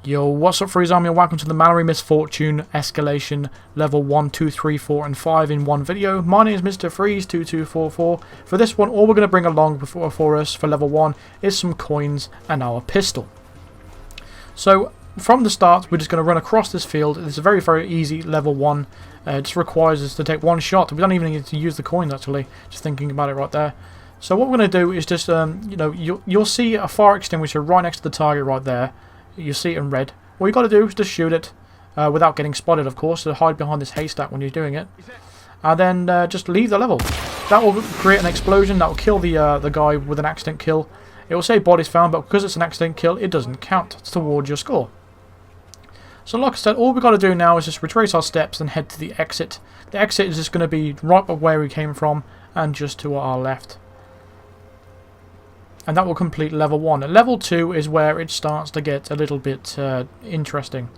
Yo, what's up, Freeze Army, and welcome to the Mallory Misfortune Escalation Level 1, 2, 3, 4, and 5 in one video. My name is Mr. Freeze2244. For this one, all we're going to bring along for us for Level 1 is some coins and our pistol. So, from the start, we're just going to run across this field. It's a very, very easy Level 1. It just requires us to take one shot. We don't even need to use the coins, actually. Just thinking about it right there. So what we're going to do is just, you'll see a fire extinguisher right next to the target right there. You see it in red. All you got to do is just shoot it without getting spotted, of course. So hide behind this haystack when you're doing it, and then just leave the level. That will create an explosion. That will kill the guy with an accident kill. It will say bodies found, but because it's an accident kill, it doesn't count towards your score. So, like I said, all we've got to do now is just retrace our steps and head to the exit. The exit is just going to be right where we came from and just to our left. And that will complete level 1. Level 2 is where it starts to get a little bit interesting.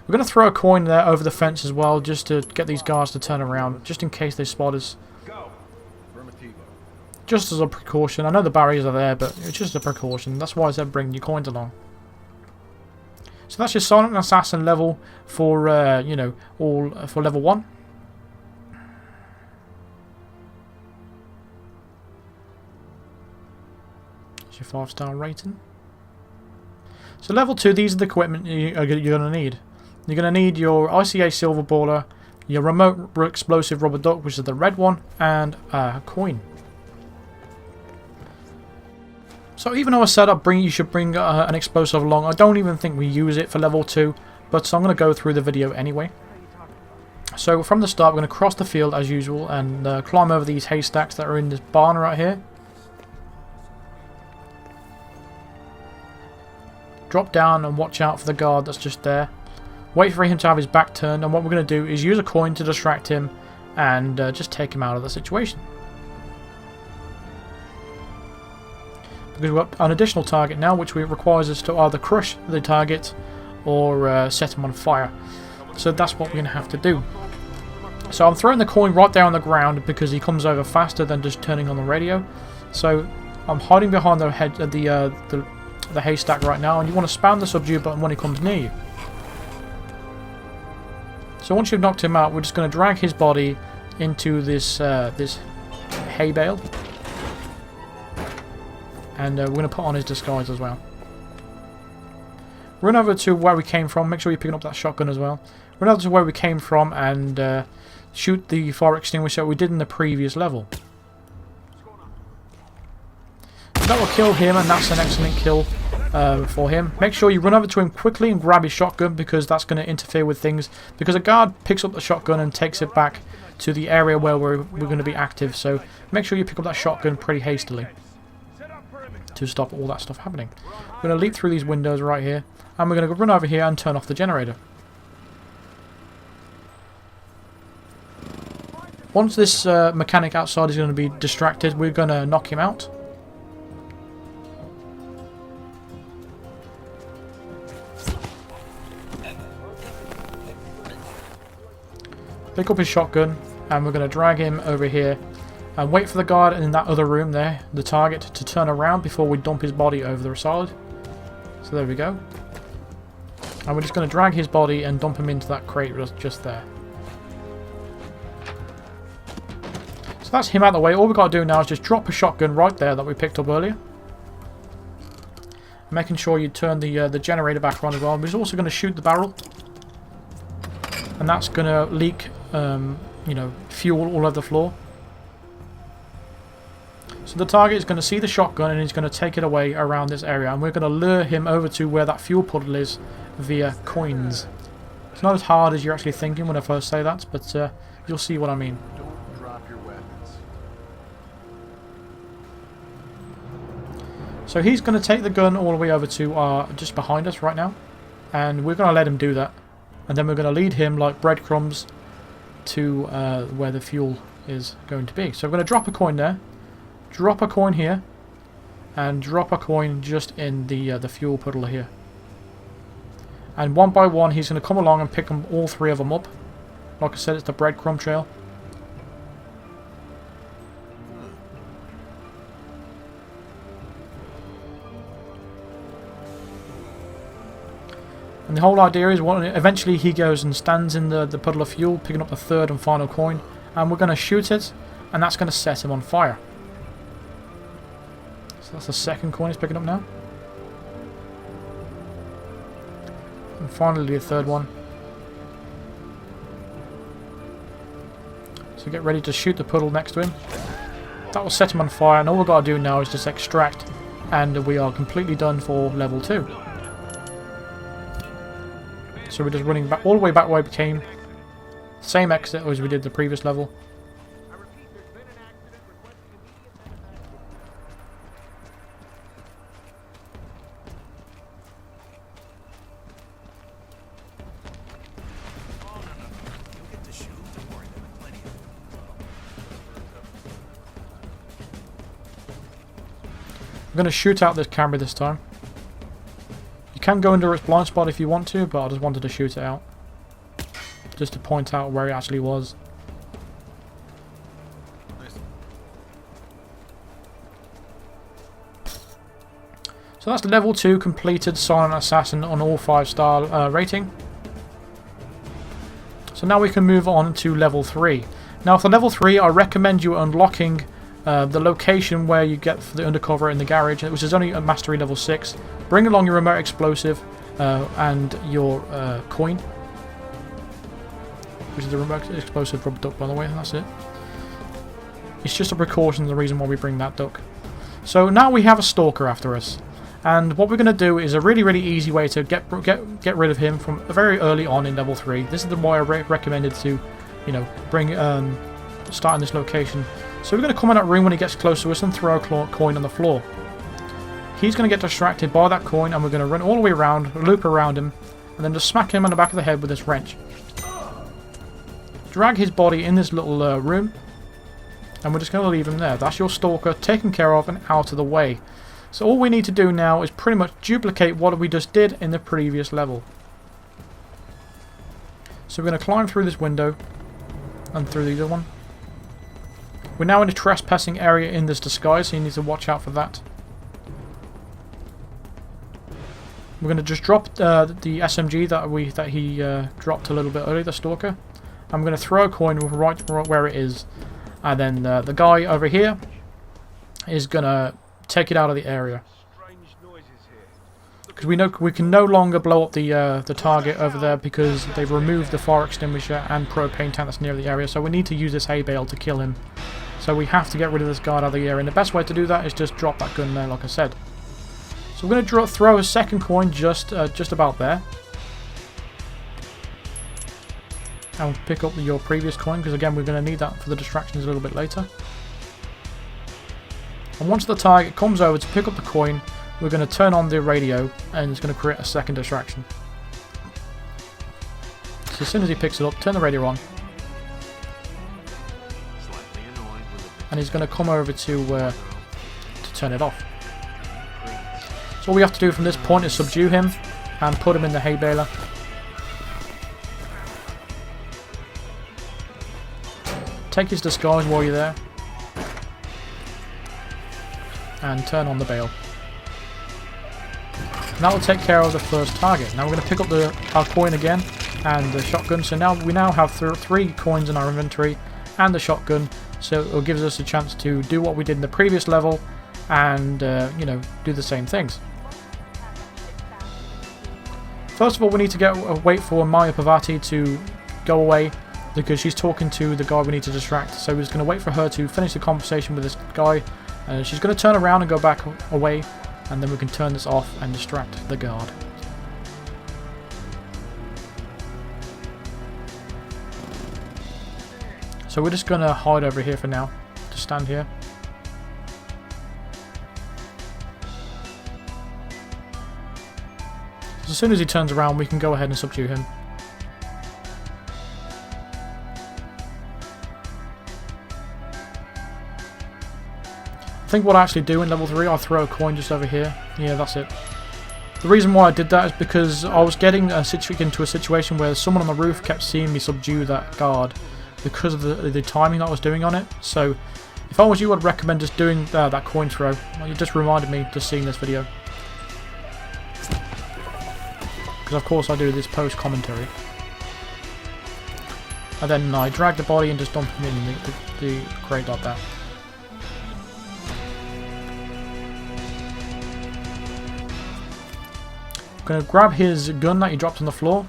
We're going to throw a coin there over the fence as well, just to get these guards to turn around, just in case they spot us. Just as a precaution. I know the barriers are there, but it's just a precaution. That's why I said bring your coins along. So that's your Silent Assassin level for, for level 1. Your 5-star rating. So level 2, these are the equipment you're going to need. You're going to need your ICA silver baller, your remote explosive rubber duck, which is the red one, and a coin. So even though I said you should bring an explosive along, I don't even think we use it for level 2, but I'm going to go through the video anyway. So from the start, we're going to cross the field as usual and climb over these haystacks that are in this barn right here. Drop down and watch out for the guard that's just there. Wait for him to have his back turned, and what we're going to do is use a coin to distract him and just take him out of the situation. Because we've got an additional target now, which requires us to either crush the target or set him on fire. So that's what we're going to have to do. So I'm throwing the coin right there on the ground because he comes over faster than just turning on the radio. So I'm hiding behind the head of the haystack right now, and you want to spam the subdue button when he comes near you. So once you've knocked him out, we're just going to drag his body into this this hay bale, and we're going to put on his disguise as well. Run over to where we came from. Make sure you're picking up that shotgun as well. Run over to where we came from and shoot the fire extinguisher we did in the previous level. That will kill him, and that's an excellent kill for him. Make sure you run over to him quickly and grab his shotgun, because that's going to interfere with things. Because a guard picks up the shotgun and takes it back to the area where we're going to be active. So make sure you pick up that shotgun pretty hastily to stop all that stuff happening. We're going to leap through these windows right here, and we're going to run over here and turn off the generator. Once this mechanic outside is going to be distracted, we're going to knock him out. Pick up his shotgun, and we're going to drag him over here and wait for the guard in that other room there, the target, to turn around before we dump his body over the side. So there we go. And we're just going to drag his body and dump him into that crate just there. So that's him out of the way. All we've got to do now is just drop a shotgun right there that we picked up earlier. Making sure you turn the generator back on as well. We're also going to shoot the barrel. And that's going to leak fuel all over the floor. So the target is going to see the shotgun and he's going to take it away around this area, and we're going to lure him over to where that fuel puddle is via coins. It's not as hard as you're actually thinking when I first say that, but you'll see what I mean. Don't drop your weapons. So he's going to take the gun all the way over to just behind us right now, and we're going to let him do that. And then we're going to lead him like breadcrumbs to where the fuel is going to be. So we're going to drop a coin there, drop a coin here, and drop a coin just in the fuel puddle here. And one by one, he's going to come along and pick them, all three of them up. Like I said, it's the breadcrumb trail. And the whole idea is eventually he goes and stands in the puddle of fuel, picking up the third and final coin, and we're going to shoot it, and that's going to set him on fire. So that's the second coin he's picking up now. And finally the third one. So get ready to shoot the puddle next to him. That will set him on fire, and all we've got to do now is just extract, and we are completely done for level 2. So we're just running back all the way back where we came. Same exit as we did the previous level. I'm going to shoot out this camera this time. You can go under its blind spot if you want to, but I just wanted to shoot it out. Just to point out where it actually was. So that's level 2 completed Silent Assassin on all 5-star rating. So now we can move on to level 3. Now for level 3 I recommend you unlocking the location where you get the undercover in the garage, which is only a mastery level 6. Bring along your remote explosive and your coin, which is the remote explosive rubber duck, by the way. That's it. It's just a precaution, the reason why we bring that duck. So now we have a stalker after us, and what we're going to do is a really easy way to get rid of him from very early on in level 3. This is the why I recommended to, bring start in this location. So we're going to come in that room when he gets close to us and throw a coin on the floor. He's going to get distracted by that coin, and we're going to run all the way around, loop around him, and then just smack him on the back of the head with this wrench. Drag his body in this little room, and we're just going to leave him there. That's your stalker taken care of and out of the way. So all we need to do now is pretty much duplicate what we just did in the previous level. So we're going to climb through this window and through the other one. We're now in a trespassing area in this disguise, so you need to watch out for that. We're going to just drop the SMG that he dropped a little bit earlier, the stalker. I'm going to throw a coin right where it is, and then the guy over here is going to take it out of the area. Because we can no longer blow up the target over there because they've removed the fire extinguisher and propane tank that's near the area, so we need to use this hay bale to kill him. So we have to get rid of this guard out of the area, and the best way to do that is just drop that gun there, like I said. So we're going to throw a second coin just about there. And pick up your previous coin, because again we're going to need that for the distractions a little bit later. And once the target comes over to pick up the coin, we're going to turn on the radio, and it's going to create a second distraction. So as soon as he picks it up, turn the radio on. And he's going to come over to turn it off. So all we have to do from this point is subdue him and put him in the hay baler. Take his disguise while you're there and turn on the bale. And that will take care of the first target. Now we're going to pick up our coin again and the shotgun. So now we have 3 coins in our inventory and the shotgun. So it gives us a chance to do what we did in the previous level and do the same things. First of all, we need to wait for Maya Pavati to go away, because she's talking to the guy we need to distract. So we're just going to wait for her to finish the conversation with this guy. She's going to turn around and go back away, and then we can turn this off and distract the guard. So we're just going to hide over here for now. Just stand here. As soon as he turns around, we can go ahead and subdue him. I think what I actually do in level 3, I throw a coin just over here. Yeah, that's it. The reason why I did that is because I was getting into a situation where someone on the roof kept seeing me subdue that guard because of the timing that I was doing on it. So if I was you, I'd recommend just doing that coin throw. Well, it just reminded me just seeing this video. because of course I do this post commentary. And then I drag the body and just dump him in the crate like that. I'm going to grab his gun that he dropped on the floor,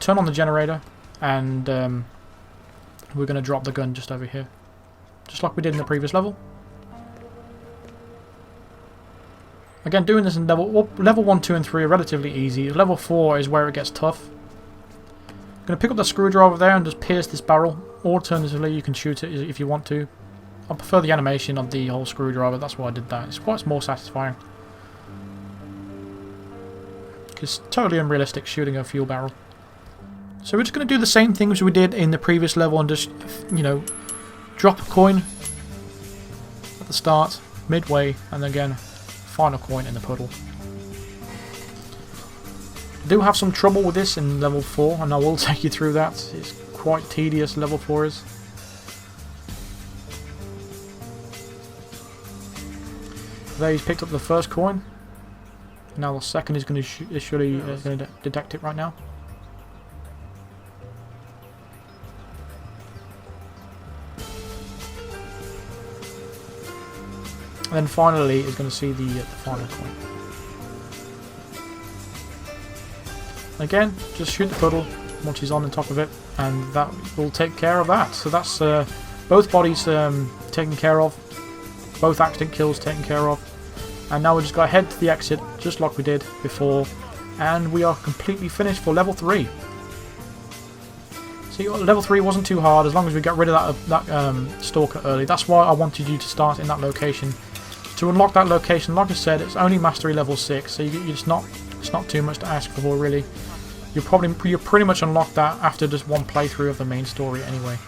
turn on the generator, and we're going to drop the gun just over here. Just like we did in the previous level. Again, doing this in level 1, 2 and 3 are relatively easy. Level 4 is where it gets tough. I'm going to pick up the screwdriver there and just pierce this barrel. Alternatively, you can shoot it if you want to. I prefer the animation of the whole screwdriver, that's why I did that. It's quite more satisfying. It's totally unrealistic shooting a fuel barrel. So we're just going to do the same things we did in the previous level and just, you know, drop a coin at the start, midway, and then again, final coin in the puddle. I do have some trouble with this in level 4, and I will take you through that. It's quite tedious, level 4 is. There he's picked up the first coin. Now the second is going to detect it right now. And then finally is going to see the final coin. Again, just shoot the puddle once he's on the top of it, and that will take care of that. So that's both bodies taken care of, both accident kills taken care of. And now we just got to head to the exit, just like we did before, and we are completely finished for level 3. See, level 3 wasn't too hard as long as we got rid of that stalker early. That's why I wanted you to start in that location. To unlock that location, like I said, it's only mastery level 6, so it's not too much to ask for really. You're pretty much unlocked that after just one playthrough of the main story anyway.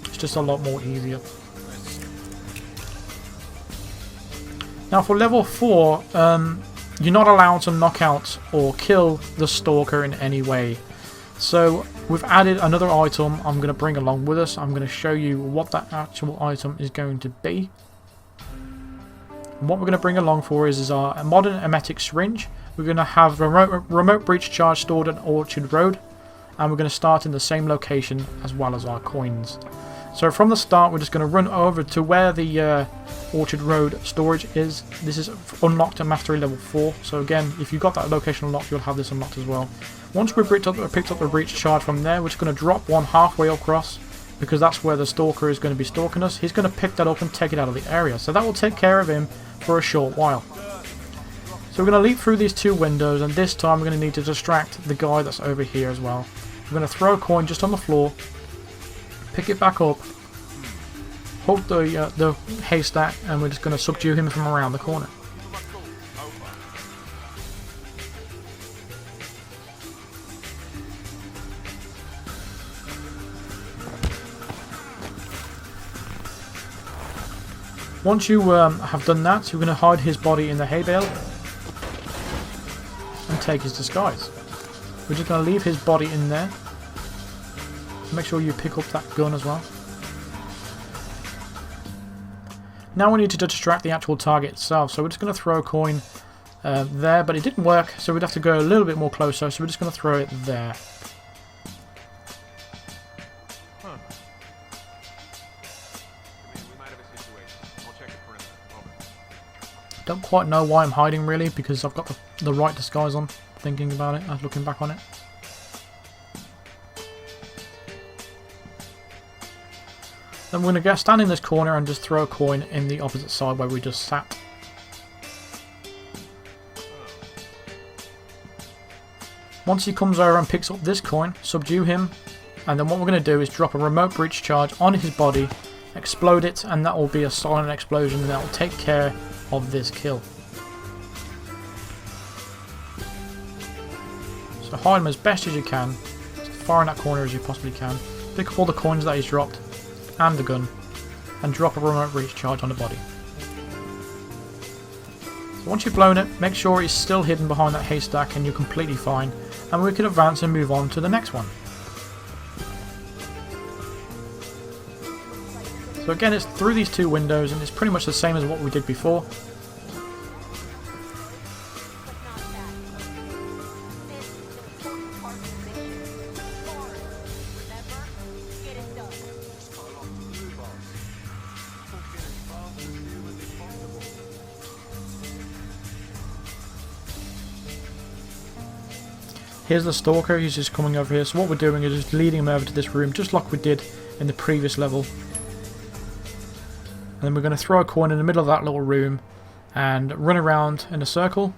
It's just a lot more easier. Now for level 4, you're not allowed to knock out or kill the stalker in any way. So we've added another item I'm going to bring along with us. I'm going to show you what that actual item is going to be. And what we're going to bring along for is our modern emetic syringe. We're going to have remote breach charge stored on Orchard Road, and we're going to start in the same location as well as our coins. So from the start, we're just going to run over to where the Orchard Road storage is. This is unlocked at mastery level 4. So again, if you've got that location unlocked, you'll have this unlocked as well. Once we've picked up the breach charge from there, we're just going to drop one halfway across, because that's where the stalker is going to be stalking us. He's going to pick that up and take it out of the area. So that will take care of him for a short while. So we're going to leap through these 2 windows, and this time we're going to need to distract the guy that's over here as well. We're going to throw a coin just on the floor, pick it back up, hold the haystack, and we're just going to subdue him from around the corner. Once you have done that, you're going to hide his body in the hay bale and take his disguise. We're just going to leave his body in there. Make sure you pick up that gun as well. Now we need to distract the actual target itself, so we're just going to throw a coin there, but it didn't work, so we'd have to go a little bit more closer, so we're just going to throw it there. Don't quite know why I'm hiding really, because I've got the right disguise on, thinking about it, looking back on it. Then we're going to stand in this corner and just throw a coin in the opposite side where we just sat. Once he comes over and picks up this coin, subdue him, and then what we're going to do is drop a remote breach charge on his body, explode it, and that will be a silent explosion, and that will take care of this kill. So hide him as best as you can, as far in that corner as you possibly can. Pick up all the coins that he's dropped, and the gun, and drop a remote breach charge on the body. So once you've blown it, make sure it's still hidden behind that haystack and you're completely fine, and we can advance and move on to the next one. So again, it's through these 2 windows, and it's pretty much the same as what we did before. Here's the stalker, he's just coming over here. So what we're doing is just leading him over to this room, just like we did in the previous level. And then we're going to throw a coin in the middle of that little room and run around in a circle.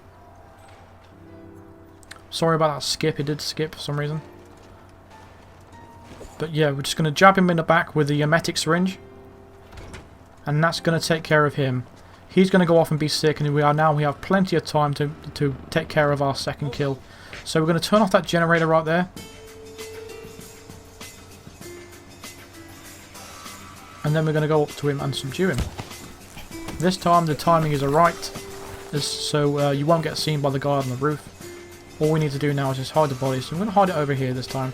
Sorry about that skip, it did skip for some reason. But yeah, we're just going to jab him in the back with the emetic syringe. And that's going to take care of him. He's going to go off and be sick, and we have plenty of time to take care of our second kill. So we're going to turn off that generator right there. And then we're going to go up to him and subdue him. This time the timing is alright, so you won't get seen by the guy on the roof. All we need to do now is just hide the body, so I'm going to hide it over here this time.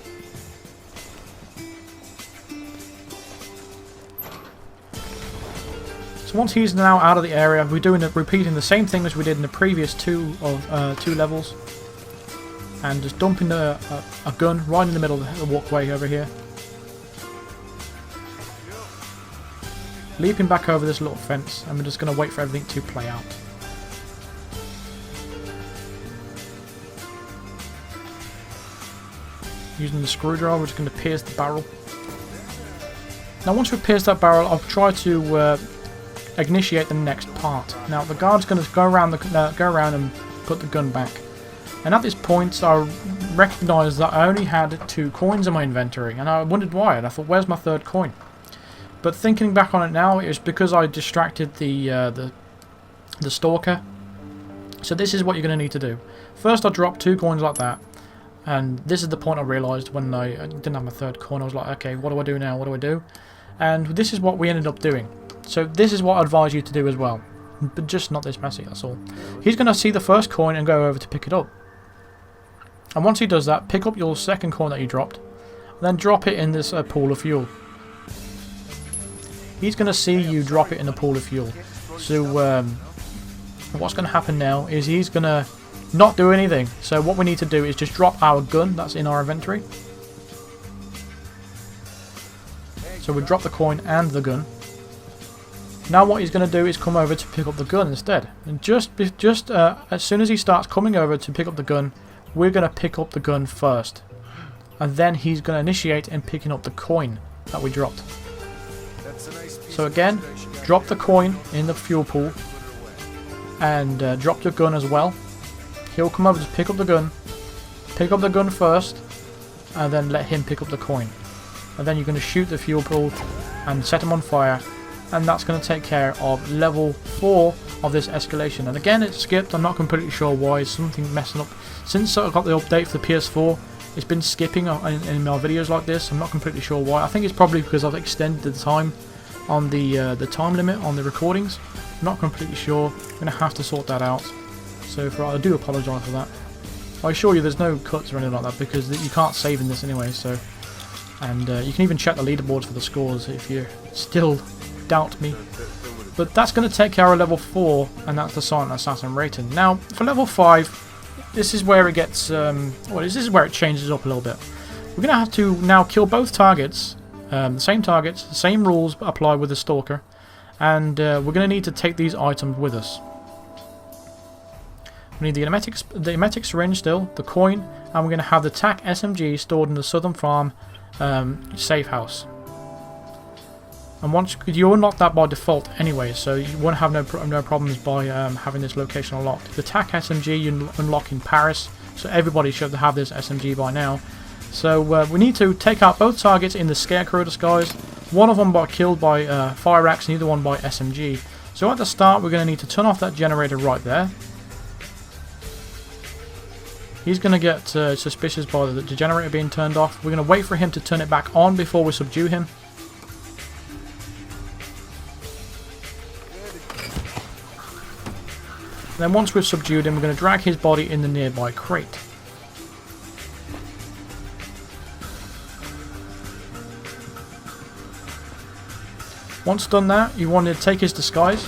So once he's now out of the area, we're repeating the same thing as we did in the previous two levels. And just dumping a gun right in the middle of the walkway over here. Leaping back over this little fence, and we're just going to wait for everything to play out. Using the screwdriver, we're just going to pierce the barrel. Now once we've pierced that barrel, I'll try to initiate the next part. Now the guard's going to go around and put the gun back. And at this point, I recognised that I only had 2 coins in my inventory, and I wondered why, and I thought, where's my 3rd coin? But thinking back on it now, it was because I distracted the stalker. So this is what you're going to need to do. First I dropped 2 coins like that, and this is the point I realised when I didn't have my 3rd coin. I was like, okay, what do I do now, what do I do? And this is what we ended up doing. So this is what I advise you to do as well, but just not this messy, that's all. He's going to see the first coin and go over to pick it up. And once he does that, pick up your 2nd coin that you dropped, and then drop it in this pool of fuel. He's going to see you drop it in the pool of fuel. So what's going to happen now is he's going to not do anything. So what we need to do is just drop our gun that's in our inventory. So we drop the coin and the gun. Now what he's going to do is come over to pick up the gun instead. And just as soon as he starts coming over to pick up the gun, we're going to pick up the gun first. And then he's going to initiate in picking up the coin that we dropped. So again, drop the coin in the fuel pool. And drop your gun as well. He'll come over to pick up the gun first. And then let him pick up the coin. And then you're going to shoot the fuel pool and set him on fire. And that's going to take care of level 4 of this escalation. And again, it's skipped. I'm not completely sure why. It's something messing up. Since I got the update for the PS4, it's been skipping in my videos like this. I'm not completely sure why. I think it's probably because I've extended the time on the time limit on the recordings. I'm not completely sure. I'm going to have to sort that out. So I do apologise for that. I assure you there's no cuts or anything like that because you can't save in this anyway. So, and you can even check the leaderboards for the scores if you still doubt me. But that's going to take care of level 4, and that's the Silent Assassin rating. Now for level 5, this is where it gets this is where it changes up a little bit. We're going to have to now kill both targets, the same targets, the same rules apply with the stalker, and we're going to need to take these items with us. We need the emetic syringe still, the coin, and we're going to have the TAC SMG stored in the Southern Farm safe house. And once you unlock that by default anyway, so you won't have no problems by having this location unlocked. The TAC SMG you unlock in Paris, so everybody should have this SMG by now. So we need to take out both targets in the Scarecrow disguise. One of them got killed by fire axe, and the other one by SMG. So at the start, we're going to need to turn off that generator right there. He's going to get suspicious by the generator being turned off. We're going to wait for him to turn it back on before we subdue him. Then once we've subdued him, we're going to drag his body in the nearby crate. Once done that, you want to take his disguise.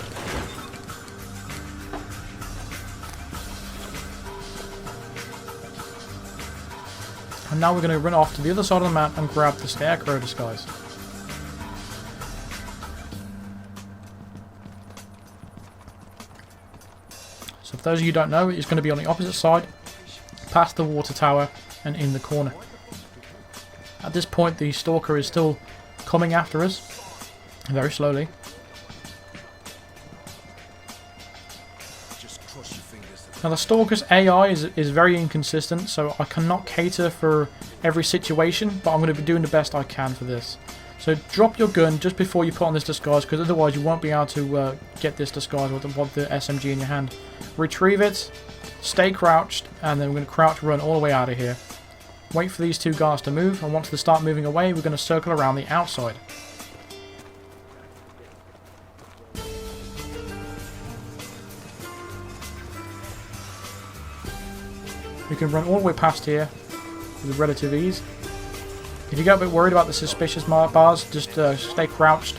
And now we're going to run off to the other side of the map and grab the Scarecrow disguise. So for those of you who don't know, it's going to be on the opposite side, past the water tower, and in the corner. At this point, the stalker is still coming after us, very slowly. Now the stalker's AI is very inconsistent, so I cannot cater for every situation, but I'm going to be doing the best I can for this. So drop your gun just before you put on this disguise, because otherwise you won't be able to get this disguise with the SMG in your hand. Retrieve it, stay crouched, and then we're going to crouch run all the way out of here. Wait for these two guards to move, and once they start moving away, we're going to circle around the outside. We can run all the way past here with relative ease. If you get a bit worried about the suspicious bars, just stay crouched.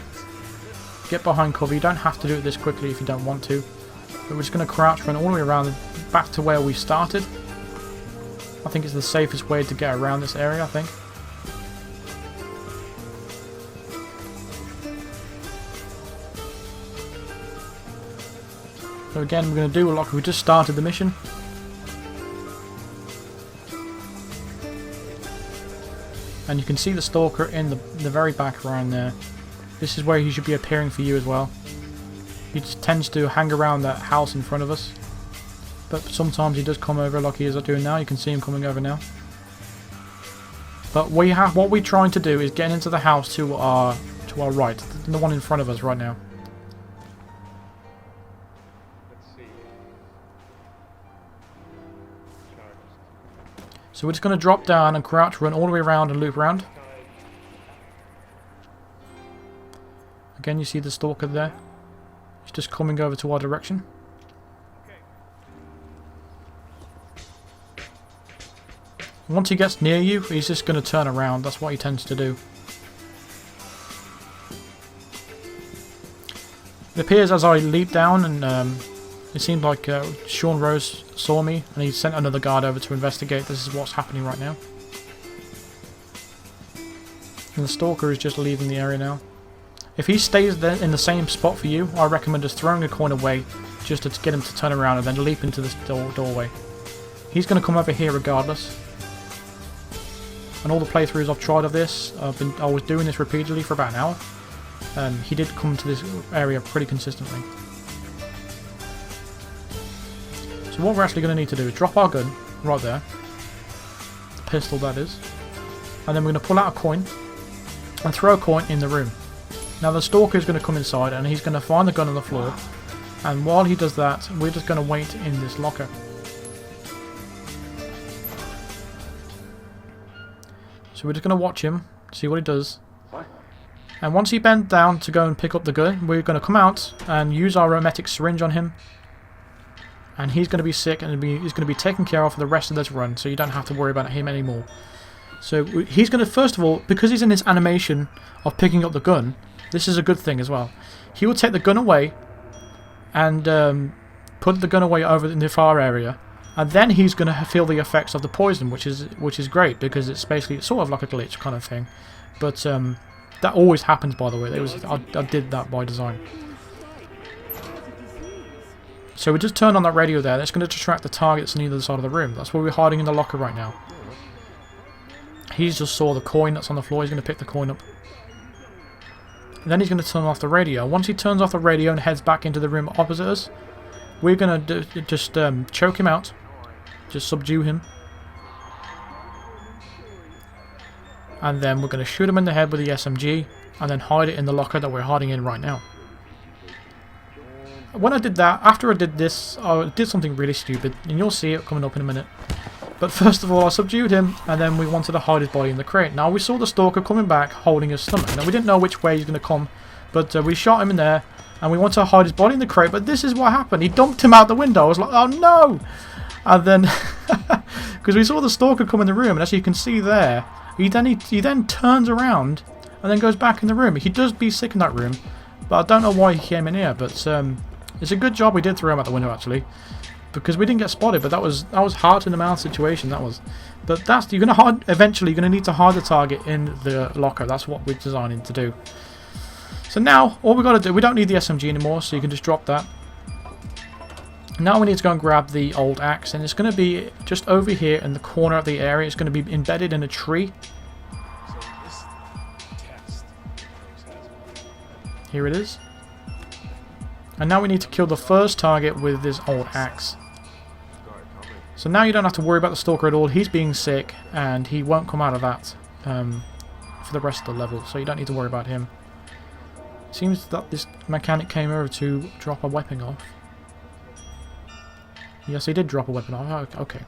Get behind cover. You don't have to do it this quickly if you don't want to. But we're just going to crouch run all the way around back to where we started. I think it's the safest way to get around this area, I think. So again, we're going to do like we just started the mission. And you can see the stalker in the very background there. This is where he should be appearing for you as well. He just tends to hang around that house in front of us. But sometimes he does come over like he is doing now. You can see him coming over now. But what we're trying to do is get into the house to our right. The one in front of us right now. So we're just going to drop down and crouch run all the way around and loop around. Again, you see the stalker there. He's just coming over to our direction. Once he gets near you, he's just going to turn around. That's what he tends to do. It appears as I leap down, and it seemed like Sean Rose saw me, and he sent another guard over to investigate. This is what's happening right now. And the stalker is just leaving the area now. If he stays there in the same spot for you, I recommend just throwing a coin away just to get him to turn around and then leap into this doorway. He's going to come over here regardless. And all the playthroughs I've tried of this, I was doing this repeatedly for about an hour. He did come to this area pretty consistently. So what we're actually going to need to do is drop our gun right there. The pistol, that is. And then we're going to pull out a coin and throw a coin in the room. Now the stalker is going to come inside and he's going to find the gun on the floor. And while he does that, we're just going to wait in this locker. So we're just going to watch him, see what he does. And once he bends down to go and pick up the gun, we're going to come out and use our hermetic syringe on him. And he's going to be sick and he's going to be taken care of for the rest of this run, so you don't have to worry about him anymore. So he's going to, first of all, because he's in this animation of picking up the gun, this is a good thing as well. He will take the gun away and put the gun away over in the far area, and then he's going to feel the effects of the poison, which is great because it's basically sort of like a glitch kind of thing. But that always happens, by the way. I did that by design. So we just turned on that radio there. That's going to distract the targets on either side of the room. That's where we're hiding in the locker right now. He's just saw the coin that's on the floor. He's going to pick the coin up. And then he's going to turn off the radio. Once he turns off the radio and heads back into the room opposite us, we're going to just choke him out. Just subdue him. And then we're going to shoot him in the head with the SMG and then hide it in the locker that we're hiding in right now. When I did that, after I did this, I did something really stupid, and you'll see it coming up in a minute. But first of all, I subdued him, and then we wanted to hide his body in the crate. Now, we saw the stalker coming back, holding his stomach. Now, we didn't know which way he's going to come, but we shot him in there, and we wanted to hide his body in the crate, but this is what happened. He dumped him out the window. I was like, oh no! And then, because we saw the stalker come in the room, and as you can see there, he then turns around, and then goes back in the room. He does be sick in that room, but I don't know why he came in here, but it's a good job we did throw him out the window, actually, because we didn't get spotted. But that was heart in the mouth situation. That was, but that's eventually you're gonna need to hide the target in the locker. That's what we're designing to do. So now all we got to do, we don't need the SMG anymore, so you can just drop that. Now we need to go and grab the old axe, and it's going to be just over here in the corner of the area. It's going to be embedded in a tree. Here it is. And now we need to kill the first target with this old axe. So now you don't have to worry about the stalker at all. He's being sick, and he won't come out of that for the rest of the level, so you don't need to worry about him. Seems that this mechanic came over to drop a weapon off. Yes, he did drop a weapon off. Oh, okay.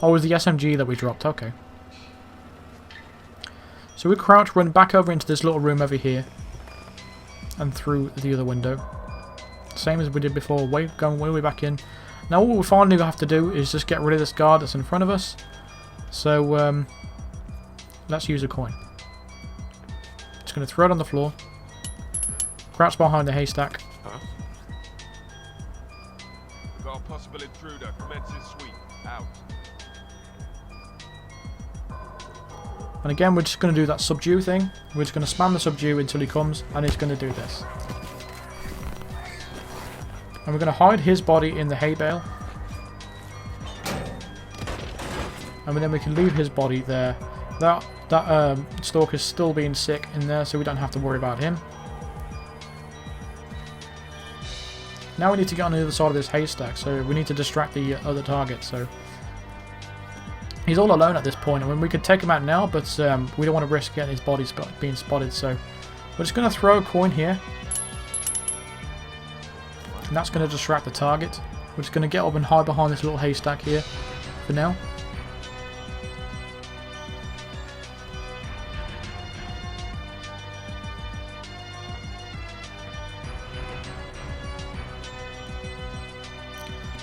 Oh, it was the SMG that we dropped. Okay. So we crouch, run back over into this little room over here, and through the other window. Same as we did before, going way back in. Now what we finally have to do is just get rid of this guard that's in front of us. So let's use a coin. Just going to throw it on the floor. Crouch behind the haystack. Huh? Got a possible intruder. Commences sweep. Out. And again, we're just going to do that subdue thing. We're just going to spam the subdue until he comes, and he's going to do this. And we're going to hide his body in the hay bale. And then we can leave his body there. That stalker's still being sick in there, so we don't have to worry about him. Now we need to get on the other side of this haystack, so we need to distract the other target. So he's all alone at this point. I mean, we could take him out now, but we don't want to risk getting his body being spotted. So we're just going to throw a coin here. And that's going to distract the target. We're just going to get up and hide behind this little haystack here for now.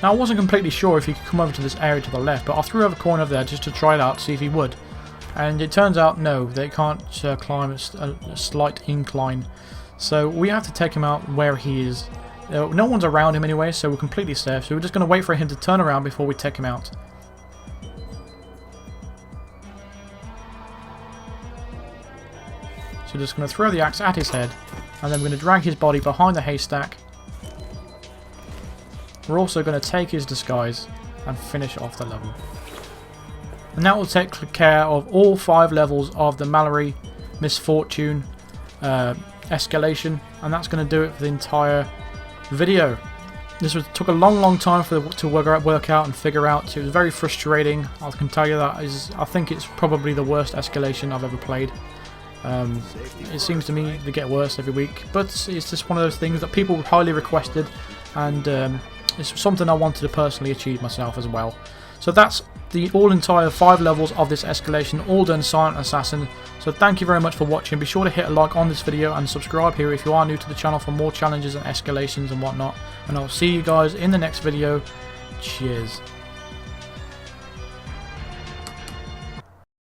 Now I wasn't completely sure if he could come over to this area to the left, but I threw over a coin over there just to try it out, see if he would. And it turns out no, they can't climb a slight incline. So we have to take him out where he is. No one's around him anyway, so we're completely safe. So we're just going to wait for him to turn around before we take him out. So we're just going to throw the axe at his head, and then we're going to drag his body behind the haystack. We're also going to take his disguise and finish off the level. And that will take care of all 5 levels of the Mallory Misfortune Escalation, and that's going to do it for the entire video. This took a long time to work out and figure out. It was very frustrating. I can tell you that. I think it's probably the worst escalation I've ever played. It seems to me to get worse every week, but it's just one of those things that people highly requested, and it's something I wanted to personally achieve myself as well. So that's the entire 5 levels of this escalation, all done Silent Assassin. So thank you very much for watching. Be sure to hit a like on this video and subscribe here if you are new to the channel for more challenges and escalations and whatnot. And I'll see you guys in the next video. Cheers.